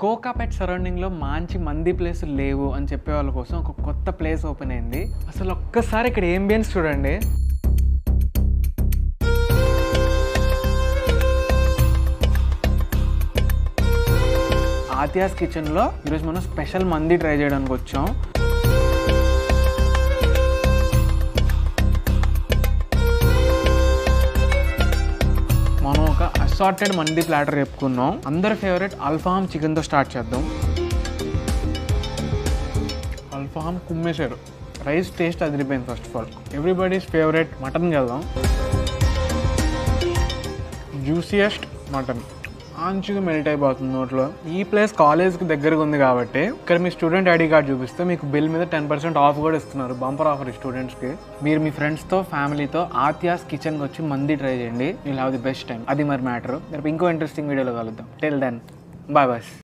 కోకాపేట్ సరౌండింగ్లో మంచి మంది ప్లేసులు లేవు అని చెప్పే వాళ్ళ కోసం ఒక కొత్త ప్లేస్ ఓపెన్ అయింది. అసలు ఒక్కసారి ఇక్కడ అంబియన్స్ చూడండి. ఆత్యాస్ కిచెన్లో ఈరోజు మనం స్పెషల్ మంది ట్రై చేయడానికి వచ్చాం. మనం ఒక అసార్టెడ్ మంది ప్లాటర్ చెప్పుకున్నాం. అందరి ఫేవరెట్ అల్ఫామ్ చికెన్తో స్టార్ట్ చేద్దాం. అల్ఫామ్ కుమ్మేశారు, రైస్ టేస్ట్ అదిరిపోయింది. First of all everybody's favourite మటన్కి వెళ్దాం. జ్యూసియస్ట్ మటన్ మంచిగా మెల్ట్ అయిపోతుంది నోట్లో. ఈ ప్లేస్ కాలేజ్కి దగ్గరగా ఉంది కాబట్టి ఇక్కడ మీ స్టూడెంట్ ఐడి కార్డ్ చూపిస్తే మీకు బిల్ మీద 10% ఆఫ్ కూడా ఇస్తున్నారు. బంపర్ ఆఫర్ స్టూడెంట్స్కి. మీరు మీ ఫ్రెండ్స్తో ఫ్యామిలీతో ఆత్యాస్ కిచెన్కి వచ్చి మంది ట్రై చేయండి. You will have the best time. అది మరి మ్యాటర్. రేపు ఇంకో ఇంట్రెస్టింగ్ వీడియోలో కలుద్దాం. Till then bye bye.